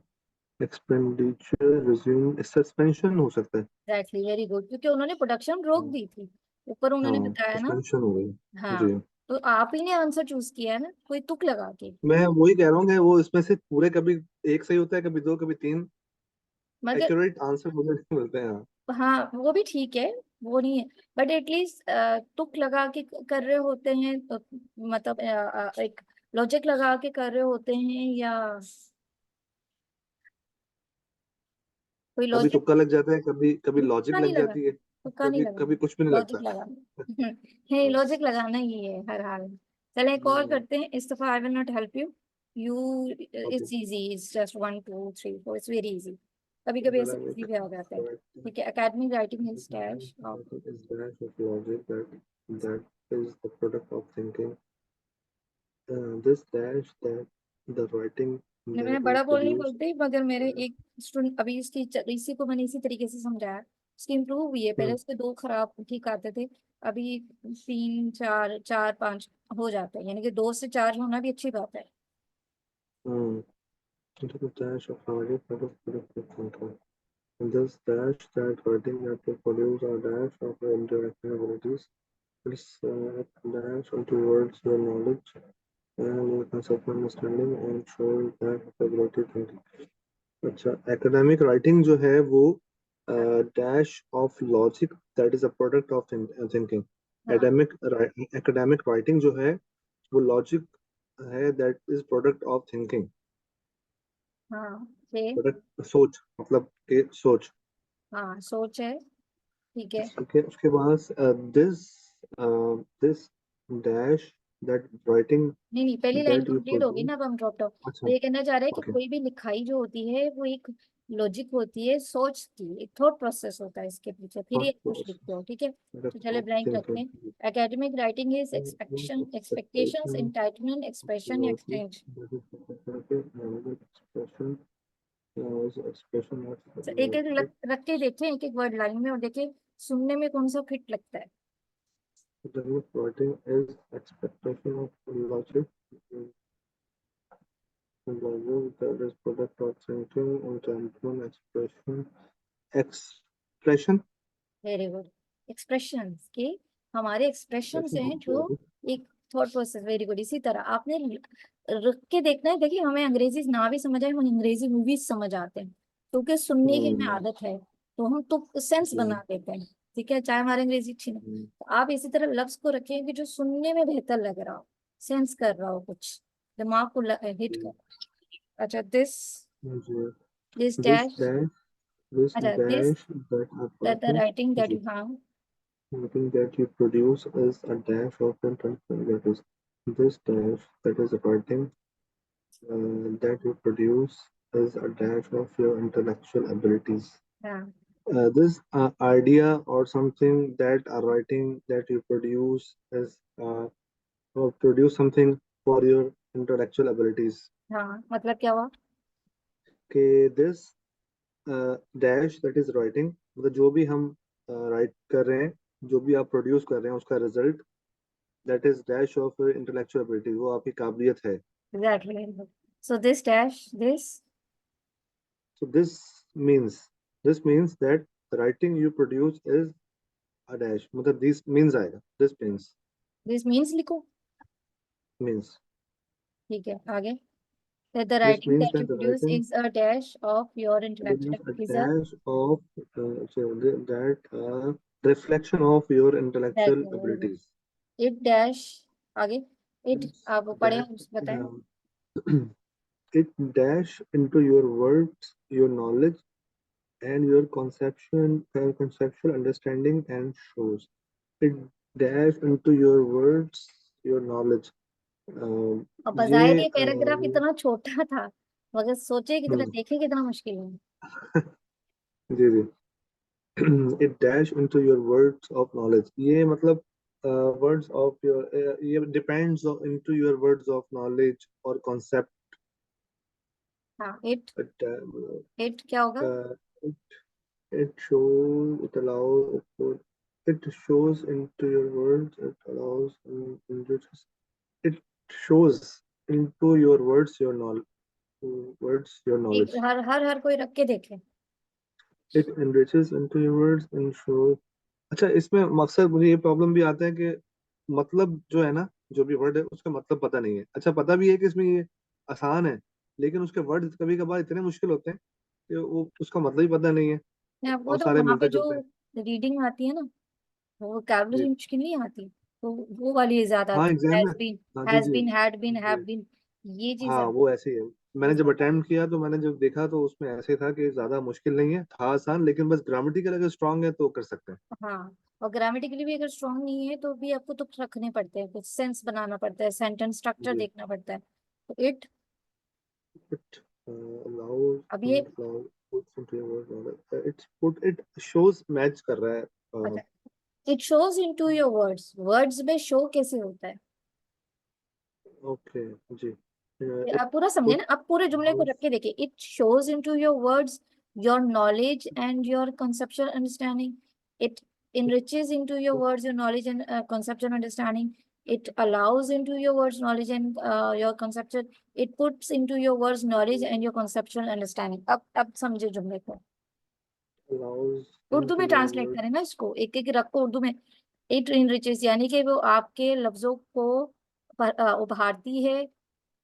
Speaker 2: expenditure resume, suspension हो सकता है।
Speaker 1: एग्जैक्टली, वेरी गुड, क्योंकि उन्होंने प्रोडक्शन रोक दी थी। ऊपर उन्होंने
Speaker 2: हाँ
Speaker 1: बताया ना।
Speaker 2: सस्पेंशन हो गई।
Speaker 1: हाँ,
Speaker 2: जी,
Speaker 1: तो आप ही ने आंसर चूज किया है ना, कोई तुक लगा के।
Speaker 2: मैं वही कह रहा हूँ कि वो इसमें से पूरे कभी एक सही होता है, कभी दो, कभी तीन।
Speaker 1: मगर
Speaker 2: एक्यूरेट आंसर मुझे नहीं मिलते हैं। हाँ।
Speaker 1: हाँ, वो भी ठीक है, वो नहीं है। बट एटलीस्ट तुक लगा के कर रहे होते हैं तो, मतलब एक लॉजिक लगा के कर रहे होते हैं, या कोई
Speaker 2: कभी
Speaker 1: लॉजिक।
Speaker 2: तुक्का लग जाता है, कभी कभी लॉजिक
Speaker 1: तुक्का नहीं
Speaker 2: लग
Speaker 1: लगा,
Speaker 2: जाती है,
Speaker 1: तुक्का नहीं
Speaker 2: कभी
Speaker 1: लगा,
Speaker 2: कभी कुछ भी नहीं
Speaker 1: लॉजिक
Speaker 2: लगता।
Speaker 1: लगाना। है, लॉजिक लगाना ही है हर हाल में। चले एक और
Speaker 2: हम्म,
Speaker 1: करते हैं, इस दफा I will not help you. You,
Speaker 2: okay.
Speaker 1: It's easy, it's just 1 2 3 4, it's very easy. कभी कभी ऐसे
Speaker 2: Dynamic
Speaker 1: इजी भी आ जाता है।
Speaker 2: correcting
Speaker 1: ठीक है, academic writing
Speaker 2: is
Speaker 1: is dash of.
Speaker 2: dash of logic that is the product of thinking. This dash that the writing that
Speaker 1: मैं
Speaker 2: you
Speaker 1: बड़ा बोल नहीं
Speaker 2: produce.
Speaker 1: बोलती, मगर मेरे एक स्टूडेंट अभी इसकी इसी को मैंने इसी तरीके से समझाया। उसकी इम्प्रूव हुई है, पहले
Speaker 2: हम्म
Speaker 1: उसके 2 खराब ठीक आते थे। अभी 3 4 4 5 हो जाते हैं, यानी कि 2 से 4 होना भी अच्छी बात है।
Speaker 2: हम्म the dash of logic that is product of thinking. This dash that writing that you produce a dash of your intellectual abilities. It's dash towards your knowledge and your concept understanding and show that ability thinking. अच्छा, academic writing जो है वो dash of logic that is a product of thinking.
Speaker 1: हाँ
Speaker 2: academic academic writing जो है वो logic है that is product of thinking.
Speaker 1: हाँ, ये,
Speaker 2: प्रोडक्ट सोच, मतलब के सोच।
Speaker 1: हाँ सोच है, ठीक है।
Speaker 2: उसके बाद this this dash that writing
Speaker 1: नहीं नहीं, पहली लाइन
Speaker 2: दैट यू
Speaker 1: कंप्लीट होगी
Speaker 2: प्रोड्यूस।
Speaker 1: ना, अब हम ड्रॉप डाउन।
Speaker 2: अच्छा,
Speaker 1: तो ये कहना चाह रहा है कि
Speaker 2: ओके।
Speaker 1: कोई भी लिखाई जो होती है वो एक लॉजिक होती है, सोच की एक थॉट प्रोसेस होता है इसके पीछे, फिर ये कुछ लिखते हो, ठीक है। तो चले ब्लैंक रखते हैं। Academic writing is expectation, expectations, entitlement, expression या
Speaker 2: Logic
Speaker 1: exchange.
Speaker 2: that is representative language expression is expression of
Speaker 1: एक एक
Speaker 2: logic.
Speaker 1: रख के देखें, एक एक वर्ड लाइन में, और देखें सुनने में कौन सा फिट लगता है।
Speaker 2: Academic writing is expectation of logic. Logic that is product of thinking, intelligent expression. Expression.
Speaker 1: Very good. Expressions के, हमारे एक्सप्रेशंस
Speaker 2: Expression
Speaker 1: हैं
Speaker 2: of
Speaker 1: जो
Speaker 2: logic.
Speaker 1: एक थॉट प्रोसेस। वेरी गुड, इसी तरह आपने रख के देखना है। देखिए हमें अंग्रेजी ना भी समझ आए, हम अंग्रेजी मूवीज समझ आते हैं, क्योंकि सुनने की हमें
Speaker 2: Hmm.
Speaker 1: आदत है। तो हम तो सेंस
Speaker 2: जी.
Speaker 1: बना देते हैं। ठीक है, चाहे हमारी अंग्रेजी अच्छी ना।
Speaker 2: Hmm.
Speaker 1: तो आप इसी तरह लफ्ज को रखें कि जो सुनने में बेहतर लग रहा हो, सेंस कर रहा हो, कुछ दिमाग को हिट कर। अच्छा, दिस
Speaker 2: जी.
Speaker 1: This
Speaker 2: This
Speaker 1: dash.
Speaker 2: dash, this
Speaker 1: अच्छा, this
Speaker 2: dash that are
Speaker 1: that the
Speaker 2: writing.
Speaker 1: Writing that
Speaker 2: जी.
Speaker 1: You have.
Speaker 2: Anything that you produce is a dash of intellectual, that is this dash that is writing that you produce is a dash of your intellectual abilities.
Speaker 1: हाँ,
Speaker 2: This idea or something that are writing that you produce is or produce something for your intellectual abilities.
Speaker 1: हाँ मतलब क्या हुआ?
Speaker 2: Okay, this dash that is writing, मतलब जो भी हम right कर रहे हैं, जो भी आप प्रोड्यूस कर रहे हैं, उसका result that is dash of intellectual ability, वो आपकी काबिलियत है.
Speaker 1: Exactly. Very good. So this dash, this
Speaker 2: So this means that the writing you produce is a dash, मतलब this means आएगा,
Speaker 1: this means लिखो.
Speaker 2: means
Speaker 1: ठीक है, आगे. That the
Speaker 2: this
Speaker 1: writing
Speaker 2: means
Speaker 1: that you
Speaker 2: that the
Speaker 1: produce
Speaker 2: writing
Speaker 1: is a dash of your intellectual
Speaker 2: produce a
Speaker 1: abilities.
Speaker 2: dash of that reflection of your
Speaker 1: That's
Speaker 2: intellectual
Speaker 1: very good.
Speaker 2: abilities.
Speaker 1: It dash, आगे. It
Speaker 2: It's
Speaker 1: आप वो पढ़े,
Speaker 2: that
Speaker 1: बताएं.
Speaker 2: it dash into your words, your knowledge, and your conception and conceptual understanding and shows. It dash into your words, your knowledge.
Speaker 1: और बजाय
Speaker 2: ये
Speaker 1: ये paragraph इतना छोटा था, मगर सोचे कितना,
Speaker 2: हम्म,
Speaker 1: देखे कितना मुश्किल है.
Speaker 2: जी जी. It dash into your words of knowledge. ये मतलब words of your ये depends into your words of knowledge or concept.
Speaker 1: हाँ.
Speaker 2: It,
Speaker 1: it क्या होगा?
Speaker 2: it it shows, it allows, it shows into your words, it allows, it shows into your words your knowledge, words your
Speaker 1: एक
Speaker 2: knowledge.
Speaker 1: हर कोई रख के देखे.
Speaker 2: It enriches into your words and shows. अच्छा, इसमें मकसद मुझे ये प्रॉब्लम भी आता है कि मतलब जो है ना, जो भी वर्ड है उसका मतलब पता नहीं है. अच्छा, पता भी है कि इसमें ये आसान है, लेकिन उसके वर्ड कभी कभार इतने मुश्किल होते हैं कि वो उसका मतलब ही पता नहीं है
Speaker 1: मैं आपको
Speaker 2: और
Speaker 1: बताऊँ,
Speaker 2: सारे
Speaker 1: वहां पे
Speaker 2: मिलते
Speaker 1: जो
Speaker 2: जुलते हैं.
Speaker 1: रीडिंग आती है ना, वो
Speaker 2: जी.
Speaker 1: वोकैबुलरी मुश्किल नहीं आती. तो वो वाली ज्यादा
Speaker 2: हाँ,
Speaker 1: आती
Speaker 2: एग्जाम
Speaker 1: है.
Speaker 2: में. हाँ जी जी
Speaker 1: हैज बीन, हैव
Speaker 2: जी.
Speaker 1: बीन, ये चीज
Speaker 2: हाँ, वो ऐसे ही है. मैंने जब
Speaker 1: ज्यादा.
Speaker 2: अटेम्प्ट किया तो मैंने जब देखा तो उसमें ऐसे था कि ज्यादा मुश्किल नहीं है, था आसान, लेकिन बस ग्रामेटिकल अगर स्ट्रांग है तो कर सकते हैं.
Speaker 1: हाँ. और ग्रामेटिकली भी अगर स्ट्रांग नहीं है तो भी आपको तुक रखने पड़ते हैं, कुछ सेंस बनाना पड़ता है, सेंटेंस स्ट्रक्चर
Speaker 2: जी.
Speaker 1: देखना पड़ता है. तो इट,
Speaker 2: It allows
Speaker 1: अब ये,
Speaker 2: allow puts into your word knowledge. It's put it shows match कर रहा है.
Speaker 1: अच्छा, it shows into your words. Words में शो कैसे होता है?
Speaker 2: ओके जी.
Speaker 1: ये
Speaker 2: It
Speaker 1: आप पूरा समझे
Speaker 2: put
Speaker 1: ना, आप पूरे जुमले को
Speaker 2: shows
Speaker 1: रख के देखिए. It shows into your words your knowledge and your conceptual understanding. It enriches into your words your knowledge and conceptual understanding. It allows into your words knowledge and your conceptual. It puts into your words knowledge and your conceptual understanding. अब समझे जुमले को.
Speaker 2: allows
Speaker 1: Urdu
Speaker 2: into
Speaker 1: में
Speaker 2: your
Speaker 1: translate
Speaker 2: word.
Speaker 1: करें ना इसको, एक एक रखो उर्दू में. इट इनरिचेस यानी कि वो आपके लफ्जों को उभारती है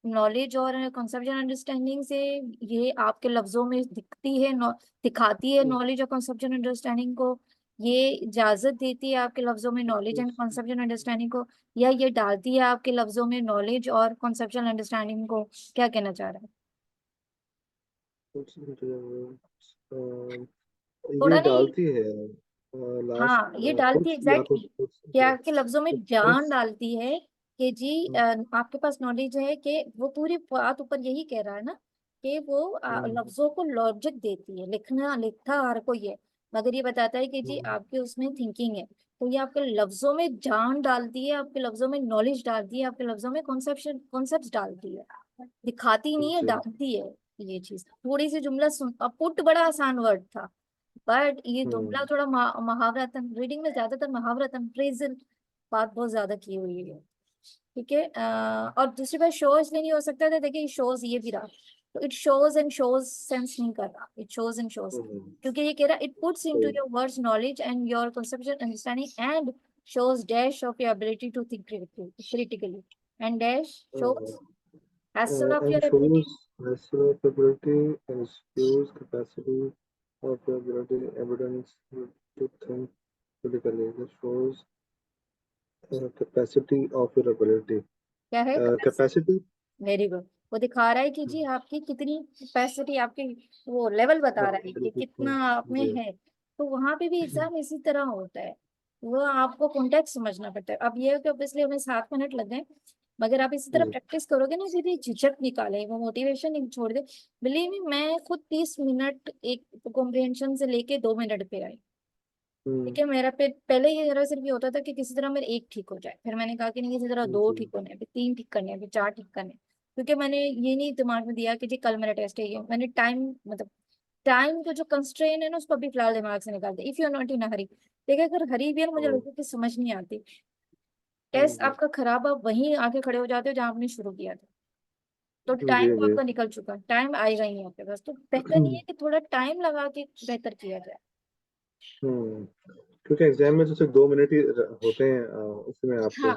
Speaker 1: नॉलेज और कंसेप्चुअल अंडरस्टैंडिंग से. ये आपके लफ्जों में दिखती है, दिखाती है नॉलेज और कंसेप्चुअल अंडरस्टैंडिंग को. ये इजाजत देती है आपके लफ्जों में नॉलेज एंड कंसेप्चुअल अंडरस्टैंडिंग को, या ये डालती है आपके लफ्जों में नॉलेज और कंसेप्चुअल अंडरस्टैंडिंग को. क्या कहना चाह रहा है?
Speaker 2: Puts into your words. ये
Speaker 1: थोड़ा नहीं.
Speaker 2: डालती है लास्ट.
Speaker 1: हाँ, ये डालती है
Speaker 2: पुट्स या तो
Speaker 1: एग्जैक्टली.
Speaker 2: पुट्स
Speaker 1: कि
Speaker 2: into
Speaker 1: आपके लफ्जों में
Speaker 2: it
Speaker 1: जान
Speaker 2: puts.
Speaker 1: डालती है कि जी आपके पास नॉलेज है, कि वो पूरी बात ऊपर यही कह रहा है ना, कि वो लफ्जों को लॉजिक देती है. लिखना लिखता हर कोई है, मगर ये बताता है कि जी आपके उसमें थिंकिंग है. तो ये आपके लफ्जों में जान डालती है, आपके लफ्जों में नॉलेज डालती है, आपके लफ्जों में कॉन्सेप्शन कॉन्सेप्ट डालती है. दिखाती नहीं है,
Speaker 2: जी.
Speaker 1: डालती है. ये चीज थोड़ी सी जुमला सुन. अब पुट बड़ा आसान वर्ड था, बट ये जुमला थोड़ा महावरतन. रीडिंग में ज्यादातर महावरतन फ्रेजल बात बहुत ज्यादा की हुई है. ठीक है. और दूसरी बात शो इसलिए नहीं हो सकता था, देखिए शोज ये भी रहा. तो it shows and shows sense नहीं कर रहा, इट शोज एंड शोज. क्योंकि ये कह रहा it puts into your words knowledge and your conceptual understanding and shows dash of your ability to think critically and dash shows hassle of your
Speaker 2: And
Speaker 1: ability.
Speaker 2: shows massive ability and shows capacity of your ability, evidence to think critically. That shows capacity of your ability.
Speaker 1: क्या है?
Speaker 2: Capacity.
Speaker 1: Very good. वो दिखा रहा है कि जी आपकी कितनी capacity, आपकी वो लेवल बता रहा है कि
Speaker 2: ability
Speaker 1: कितना आप में
Speaker 2: जी.
Speaker 1: है. तो वहां पे भी एग्जाम इसी तरह होता है. वो आपको कॉन्टेक्स्ट समझना पड़ता है. अब ये है कि ऑब्वियसली हमें 7 मिनट लग गए. मगर आप इसी तरह
Speaker 2: जी।
Speaker 1: प्रैक्टिस करोगे ना, सीधी झिझक निकाले, वो मोटिवेशन छोड़ दे। बिलीव मी, मैं खुद 30 मिनट एक कॉम्प्रिहेंशन से लेके 2 मिनट पे आई।
Speaker 2: हम्म।
Speaker 1: ठीक है, मेरा पे पहले ये जरा सिर्फ ये होता था कि किसी तरह मेरे एक ठीक हो जाए, फिर मैंने कहा कि नहीं, किसी तरह दो
Speaker 2: जी।
Speaker 1: ठीक होने हैं, फिर 3 ठीक करने हैं, फिर 4 ठीक करने हैं। क्योंकि मैंने ये नहीं दिमाग में दिया कि जी कल मेरा टेस्ट है, ये मैंने टाइम, मतलब टाइम का जो कंस्ट्रेन है ना, उसको अभी फिलहाल दिमाग से निकाल दे। If you are not in hurry, देखिए अगर हरी भी है ना, मुझे
Speaker 2: हाँ।
Speaker 1: लगता है कि समझ नहीं आती। टेस्ट
Speaker 2: जी।
Speaker 1: आपका खराब, आप वहीं आके खड़े हो जाते हो जहां आपने शुरू किया था। तो
Speaker 2: जी।
Speaker 1: टाइम तो
Speaker 2: जी।
Speaker 1: आपका निकल चुका, टाइम आएगा ही नहीं आपके पास, तो बेहतर नहीं है कि थोड़ा टाइम लगा के बेहतर किया जाए।
Speaker 2: क्योंकि एग्जाम में तो सिर्फ 2 मिनट ही होते हैं, उसमें
Speaker 1: हाँ,
Speaker 2: आपको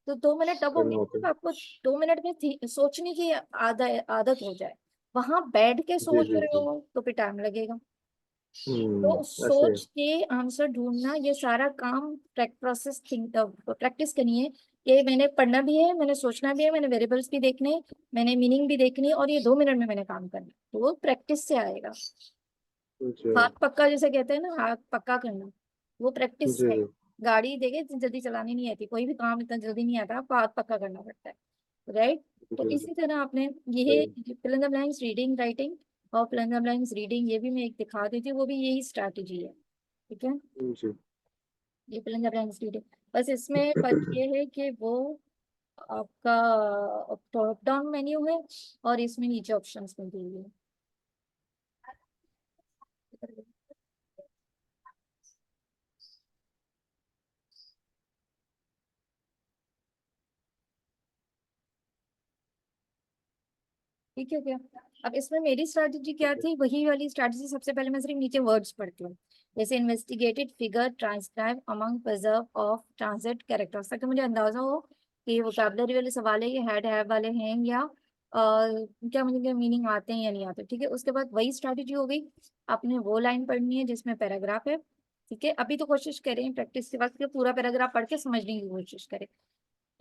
Speaker 1: तो 2 मिनट तब
Speaker 2: करना
Speaker 1: होंगे
Speaker 2: होता
Speaker 1: जब
Speaker 2: है।
Speaker 1: आपको 2 मिनट में सोचने की आदत हो जाए। वहां बैठ के
Speaker 2: जी
Speaker 1: सोच
Speaker 2: जी
Speaker 1: रहे
Speaker 2: जी।
Speaker 1: हो तो फिर टाइम लगेगा। तो
Speaker 2: ऐसे है।
Speaker 1: सोच के आंसर ढूंढना, ये सारा काम प्रोसेस थिंक प्रैक्टिस करनी है। ये मैंने पढ़ना भी है, मैंने सोचना भी है, मैंने वेरिएबल्स भी देखने हैं, मैंने मीनिंग भी देखनी है, और ये 2 मिनट में मैंने काम करना है। तो वो प्रैक्टिस से आएगा।
Speaker 2: जी
Speaker 1: हाथ पक्का जिसे कहते हैं ना, हाथ पक्का करना, वो प्रैक्टिस
Speaker 2: जी
Speaker 1: है।
Speaker 2: जी।
Speaker 1: गाड़ी देखे इतनी जल्दी चलानी नहीं आती, कोई भी काम इतना जल्दी नहीं आता, आपको हाथ पक्का करना पड़ता है। राइट। तो
Speaker 2: जी जी।
Speaker 1: इसी तरह आपने ये
Speaker 2: सही।
Speaker 1: Fill in the blanks reading writing, और fill in the blanks reading ये भी मैं एक दिखा देती हूँ, वो भी यही स्ट्रैटेजी है। ठीक है,
Speaker 2: जी।
Speaker 1: ये fill in the blanks reading, बस इसमें फर्क ये है कि वो आपका टॉप डाउन मेन्यू है, और इसमें नीचे ऑप्शंस में दी हुई है। ठीक है क्या? अब इसमें मेरी स्ट्रैटेजी क्या
Speaker 2: ठीक है।
Speaker 1: थी, वही वाली स्ट्रैटेजी। सबसे पहले मैं सिर्फ नीचे वर्ड्स पढ़ती हूँ, जैसे investigated, figure, transcribe, among, preserve of transit characters, ताकि मुझे अंदाजा हो कि वोकैबुलरी वाले सवाल है, ये हैड हैव वाले हैं, या क्या मुझे मीनिंग आते हैं या नहीं आते। ठीक है, उसके बाद वही स्ट्रैटेजी हो गई। आपने वो लाइन पढ़नी है जिसमें पैराग्राफ है। ठीक है, अभी तो कोशिश करें प्रैक्टिस के वक्त कि पूरा पैराग्राफ पढ़ के समझने की कोशिश करें।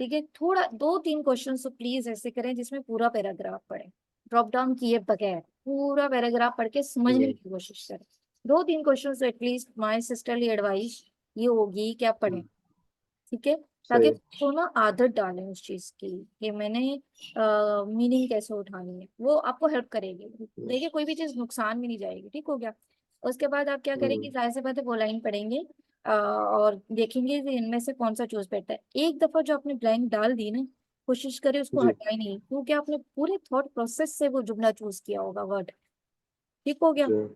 Speaker 1: ठीक है, थोड़ा 2-3 क्वेश्चन तो प्लीज ऐसे करें जिसमें पूरा पैराग्राफ पढ़े, ड्रॉप डाउन किए बगैर पूरा पैराग्राफ पढ़ के समझने
Speaker 2: हम्म।
Speaker 1: की कोशिश करें। 2-3 क्वेश्चन तो एटलीस्ट माई सिस्टरली एडवाइस ये होगी कि आप पढ़ें।
Speaker 2: हम्म।
Speaker 1: ठीक है, ताकि
Speaker 2: सही।
Speaker 1: तो ना आदत डालें उस चीज की कि मैंने मीनिंग कैसे उठानी है, वो आपको हेल्प करेगी।
Speaker 2: हम्म।
Speaker 1: देखिए, कोई भी चीज नुकसान भी नहीं जाएगी। ठीक हो गया? उसके बाद आप क्या करेंगे,
Speaker 2: हम्म।
Speaker 1: जाहिर सी बात है वो लाइन पढ़ेंगे, और देखेंगे कि इनमें से कौन सा चूज बैठता है। एक दफा जो आपने ब्लैंक डाल दी ना, कोशिश करें उसको
Speaker 2: जी
Speaker 1: हटाई नहीं, क्योंकि आपने पूरे थॉट प्रोसेस से वो जुमला चूज किया होगा, वर्ड। ठीक हो गया?
Speaker 2: जी।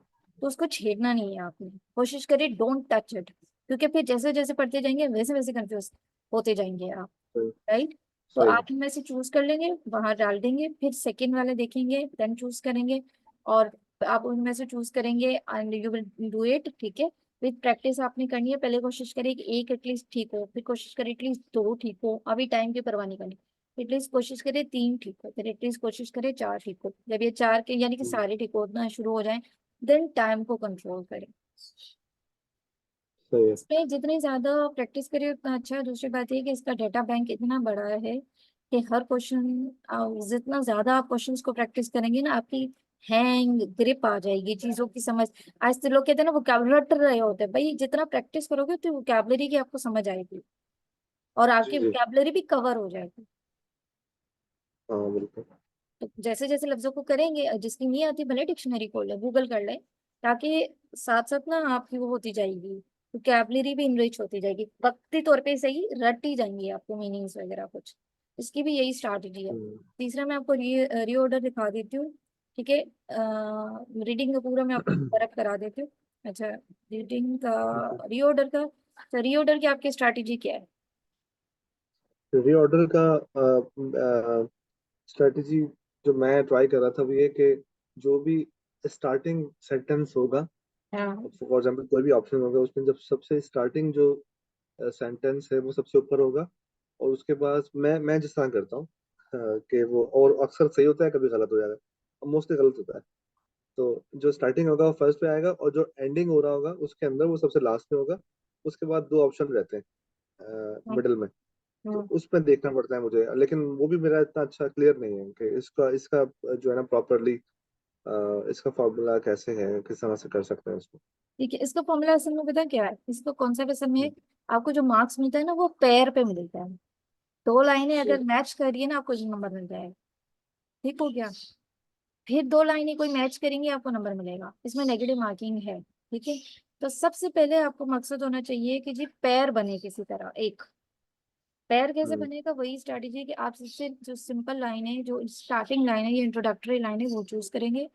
Speaker 1: तो उसको छेड़ना नहीं है आपने, कोशिश करिए डोंट टच इट, क्योंकि फिर जैसे जैसे पढ़ते जाएंगे वैसे वैसे कंफ्यूज होते जाएंगे आप।
Speaker 2: सही।
Speaker 1: राइट। तो
Speaker 2: सही।
Speaker 1: आप इनमें से चूज कर लेंगे, वहां डाल देंगे, फिर सेकंड वाले देखेंगे, देन चूज करेंगे, और आप उनमें से चूज करेंगे and you will do it. ठीक है, विद प्रैक्टिस आपने करनी है। पहले कोशिश करिए कि एक एटलीस्ट ठीक हो, फिर कोशिश करिए एटलीस्ट 2 ठीक हो, अभी टाइम की परवाह नहीं करनी। एटलीस्ट कोशिश करिए 3 ठीक हो, फिर एटलीस्ट कोशिश करिए 4 ठीक हो। जब ये 4 के यानी कि
Speaker 2: हम्म।
Speaker 1: सारे ठीक होना शुरू हो जाए, देन टाइम को कंट्रोल करें।
Speaker 2: सही है।
Speaker 1: इसमें जितनी ज्यादा प्रैक्टिस करिए उतना अच्छा है। दूसरी बात ये कि इसका डेटा बैंक इतना बड़ा है कि हर क्वेश्चन, जितना ज्यादा आप क्वेश्चंस को प्रैक्टिस करेंगे ना, आपकी हैंग ग्रिप आ जाएगी चीजों की समझ। आज तो लोग कहते हैं ना वोकैबुलरी रट रहे होते हैं, भाई जितना प्रैक्टिस करोगे तो वोकैबुलरी की आपको समझ आएगी, और
Speaker 2: जी
Speaker 1: आपकी
Speaker 2: जी।
Speaker 1: वोकैबुलरी भी कवर हो जाएगी।
Speaker 2: हाँ बिल्कुल।
Speaker 1: तो जैसे जैसे लफ्जों को करेंगे, जिसकी नहीं आती भले डिक्शनरी खोल ले, गूगल कर ले, ताकि साथ साथ ना आपकी वो होती जाएगी, वोकैबुलरी भी इनरिच होती जाएगी, वक्ती तौर पे सही रट ही जाएंगी आपको मीनिंग्स वगैरह कुछ। इसकी भी यही स्ट्रैटेजी है।
Speaker 2: हम्म।
Speaker 1: तीसरा मैं आपको रीऑर्डर दिखा देती हूँ। ठीक है, रीडिंग का पूरा मैं आपको फर्क करा देती हूँ। अच्छा, रीडिंग का,
Speaker 2: ठीक है।
Speaker 1: रीऑर्डर का, तो रीऑर्डर की आपकी स्ट्रैटेजी क्या है?
Speaker 2: रीऑर्डर का स्ट्रेटजी जो मैं ट्राई कर रहा था वो ये कि जो भी स्टार्टिंग सेंटेंस होगा,
Speaker 1: हाँ।
Speaker 2: फॉर एग्जांपल कोई भी ऑप्शन होगा, उसमें जब सबसे स्टार्टिंग जो सेंटेंस है वो सबसे ऊपर होगा, और उसके बाद मैं जिस तरह करता हूँ कि वो, और अक्सर सही होता है, कभी गलत हो जाएगा, और मोस्टली गलत होता है। तो जो स्टार्टिंग होगा वो फर्स्ट पे आएगा, और जो एंडिंग हो रहा होगा उसके अंदर वो सबसे लास्ट में होगा। उसके बाद दो ऑप्शन रहते हैं
Speaker 1: हाँ।
Speaker 2: मिडिल में। तो
Speaker 1: हाँ।
Speaker 2: उसमें देखना पड़ता है मुझे, लेकिन वो भी मेरा इतना अच्छा क्लियर नहीं है कि इसका इसका जो है ना प्रॉपरली इसका फॉर्मूला कैसे है, किस तरह से कर सकते हैं इसको।
Speaker 1: ठीक है, इसका फॉर्मूला असल में पता है क्या है, इसका कॉन्सेप्ट असल में आपको जो मार्क्स मिलता है ना, वो पेयर पे मिलता है। दो लाइनें
Speaker 2: सही।
Speaker 1: अगर मैच कर रही है ना, आपको नंबर मिल जाएगा। ठीक हो गया। फिर दो लाइनें कोई मैच करेंगी, आपको नंबर मिलेगा, इसमें नेगेटिव मार्किंग है। ठीक है। तो सबसे पहले आपको मकसद होना चाहिए कि जी पैर बने किसी तरह एक। पैर कैसे
Speaker 2: हम्म,
Speaker 1: बनेगा, वही स्ट्रैटेजी कि आप सबसे जो सिंपल लाइन है, जो स्टार्टिंग लाइन है, ये इंट्रोडक्टरी लाइन है, वो चूज करेंगे।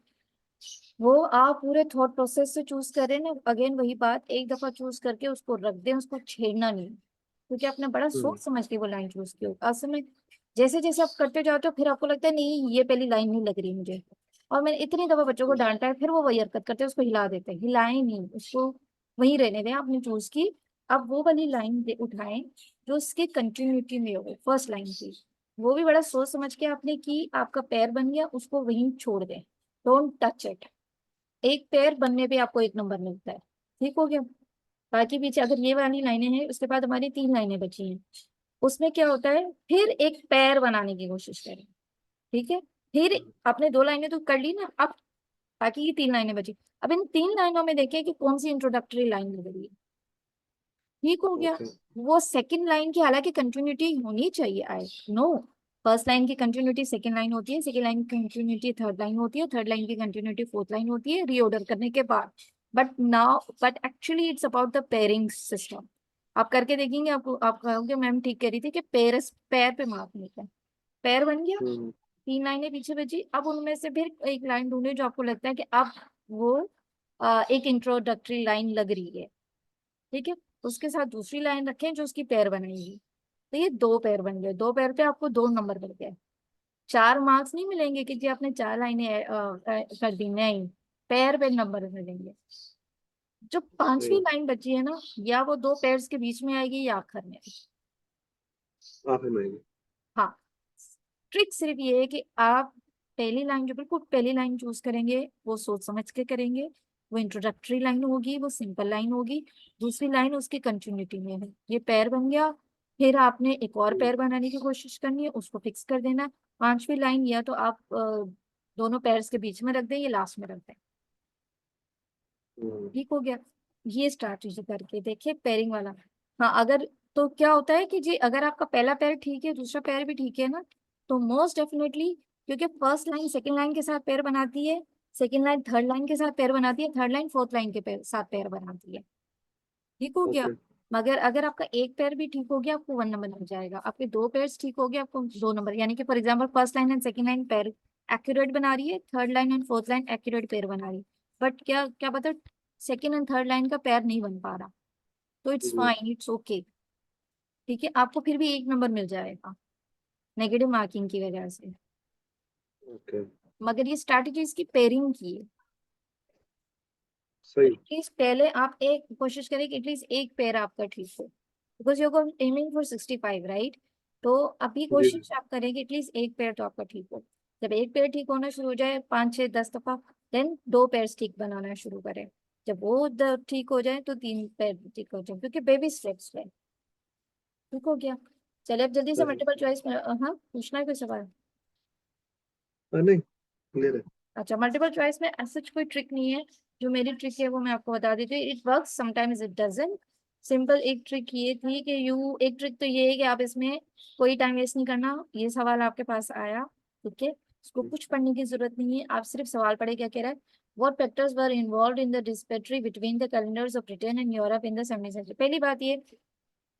Speaker 1: वो आप पूरे थॉट प्रोसेस से चूज करें ना, अगेन वही बात, एक दफा चूज करके उसको रख दें, उसको छेड़ना नहीं, क्योंकि आपने बड़ा
Speaker 2: हम्म,
Speaker 1: सोच समझ के वो लाइन चूज की हो। असल में जैसे जैसे आप करते जाते हो, फिर आपको लगता है नहीं ये पहली लाइन नहीं लग रही मुझे। और मैंने इतनी दफा बच्चों को
Speaker 2: हम्म,
Speaker 1: डांटा है, फिर वो वही हरकत करते हैं, उसको हिला देते हैं। हिलाएं नहीं उसको, वहीं रहने दें, आपने चूज की। अब वो वाली लाइन उठाएं जो उसकी कंटिन्यूटी में हो, फर्स्ट लाइन की। वो भी बड़ा सोच समझ के आपने की, आपका पैर बन गया, उसको वहीं छोड़ दें। Don't touch it. एक पैर बनने पे आपको एक नंबर मिलता है। ठीक हो गया। बाकी पीछे अगर ये वाली लाइनें हैं, उसके बाद हमारी तीन लाइनें बची हैं, उसमें क्या होता है, फिर एक पैर बनाने की कोशिश करें। ठीक है। फिर
Speaker 2: हम्म,
Speaker 1: आपने दो लाइनें तो कर ली ना, अब बाकी की तीन लाइनें बची। अब इन तीन लाइनों में देखिए कि कौन सी इंट्रोडक्टरी लाइन लग रही है। ठीक हो गया।
Speaker 2: ओके।
Speaker 1: वो सेकंड लाइन की हालांकि कंटिन्यूटी होनी चाहिए, आई नो। फर्स्ट लाइन की कंटिन्यूटी सेकंड लाइन होती है, सेकंड लाइन की कंटिन्यूटी थर्ड लाइन होती है, थर्ड लाइन की कंटिन्यूटी फोर्थ लाइन होती है, रीऑर्डर करने के बाद। But actually it's about the pairing system. आप करके देखेंगे, आपको आप कहोगे मैम ठीक कह रही थी कि पैर पैर पे मार्क मिलता है। पैर बन गया,
Speaker 2: हम्म,
Speaker 1: तीन लाइनें पीछे बची, अब उनमें से फिर एक लाइन ढूंढे जो आपको लगता है कि अब वो एक इंट्रोडक्टरी लाइन लग रही है। ठीक है। उसके साथ दूसरी लाइन रखें जो उसकी पैर बनाएगी। तो ये दो पैर बन गए, दो पैर पे आपको दो नंबर मिल गए। चार मार्क्स नहीं मिलेंगे कि जी आपने चार लाइनें कर दी, नहीं, पैर पे नंबर मिलेंगे। जो पांचवी
Speaker 2: सही।
Speaker 1: लाइन बची है ना, या वो दो पैर्स के बीच में आएगी या आखिर में।
Speaker 2: आखिर में आएगी।
Speaker 1: हाँ। ट्रिक सिर्फ ये है कि आप पहली लाइन, जो बिल्कुल पहली लाइन चूज करेंगे, वो सोच समझ के करेंगे। वो इंट्रोडक्टरी लाइन होगी, वो सिंपल लाइन होगी। दूसरी लाइन उसकी कंटिन्यूटी में है, ये पैर बन गया। फिर आपने एक और
Speaker 2: हम्म,
Speaker 1: पैर बनाने की कोशिश करनी है, उसको फिक्स कर देना। पांचवी लाइन या तो आप दोनों पैर्स के बीच में रख दें, या लास्ट में रख दें।
Speaker 2: हम्म,
Speaker 1: ठीक हो गया। ये स्ट्रैटेजी करके देखिए पेयरिंग वाला। हाँ, अगर तो क्या होता है कि जी अगर आपका पहला पैर ठीक है, दूसरा पैर भी ठीक है ना, तो मोस्ट डेफिनेटली, क्योंकि फर्स्ट लाइन सेकंड लाइन के साथ पैर बनाती है, सेकंड लाइन थर्ड लाइन के साथ पैर बनाती है, थर्ड लाइन फोर्थ लाइन के साथ पैर बनाती है। ठीक हो गया।
Speaker 2: ओके।
Speaker 1: मगर अगर आपका एक पैर भी ठीक हो गया, आपको वन नंबर मिल जाएगा। आपके दो पैर ठीक हो गए, आपको दो नंबर, यानी कि for example first line and second line पैर एक्यूरेट बना रही है, third line and fourth line accurate पैर बना रही है। बट क्या क्या पता सेकंड एंड थर्ड लाइन का पैर नहीं बन पा रहा, तो it's
Speaker 2: hmm,
Speaker 1: fine, it's okay. ठीक है, आपको फिर भी एक नंबर मिल जाएगा नेगेटिव मार्किंग की वजह से।
Speaker 2: ओके।
Speaker 1: मगर ये स्ट्रैटेजी इसकी पेयरिंग की है। तो
Speaker 2: सही।
Speaker 1: एटलीस्ट पहले आप एक कोशिश करें कि एटलीस्ट एक पैर आपका ठीक हो, because you are aiming for 65, right. तो अभी
Speaker 2: जी जी।
Speaker 1: कोशिश आप करें कि एटलीस्ट एक पैर तो आपका ठीक हो। जब एक पैर ठीक होना शुरू हो जाए 5 6 10 दफा, देन दो पैर ठीक बनाना शुरू करें। जब वो ठीक हो जाए तो तीन पैर ठीक हो जाए, क्योंकि बेबी स्टेप्स है। ठीक हो गया। चलिए अब जल्दी से
Speaker 2: सही।
Speaker 1: मल्टीपल चॉइस में हाँ पूछना है कोई सवाल।
Speaker 2: नहीं, क्लियर है।
Speaker 1: अच्छा, मल्टीपल चॉइस में ऐसा कोई ट्रिक नहीं है। जो मेरी ट्रिक है वो मैं आपको बता देती हूँ, it work sometimes it doesn't. Simple एक ट्रिक ये थी कि यू एक ट्रिक तो ये है कि आप इसमें कोई टाइम वेस्ट नहीं करना। ये सवाल आपके पास आया, ठीक है, इसको कुछ पढ़ने की जरूरत नहीं है, आप सिर्फ सवाल पढ़े क्या कह रहा है। What factors were involved in the dispatry between the calendars of Britain and Europe in the 17th century? पहली बात ये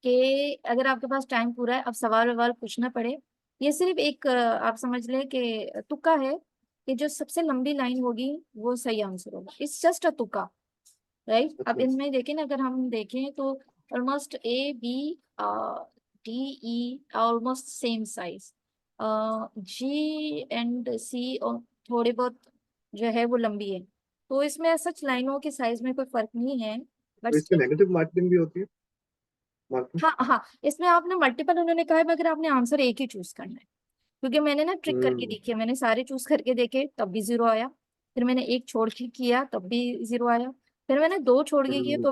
Speaker 1: कि अगर आपके पास टाइम पूरा है, अब सवाल ववाल पूछना पड़े, ये सिर्फ एक आप समझ लें कि तुक्का है कि जो सबसे लंबी लाइन होगी वो सही आंसर होगा। इट्स जस्ट अ तुक्का, राइट। अब
Speaker 2: अच्छा।
Speaker 1: इनमें देखें ना, अगर हम देखें तो almost A B D E almost same size, G and C और थोड़ी बहुत जो है वो लंबी है। तो इसमें सच लाइनों के साइज में कोई फर्क नहीं है, बट
Speaker 2: तो इसमें नेगेटिव मार्किंग भी होती है, मार्किंग।
Speaker 1: हाँ हाँ, इसमें आपने मल्टीपल उन्होंने कहा है, मगर आपने आंसर एक ही चूज करना है। क्योंकि मैंने ना ट्रिक करके
Speaker 2: हम्म,
Speaker 1: देखी है, मैंने सारे चूज करके देखे तब भी जीरो आया। फिर मैंने एक छोड़ के किया तब भी जीरो आया। फिर मैंने दो छोड़ के किए
Speaker 2: हम्म।
Speaker 1: तो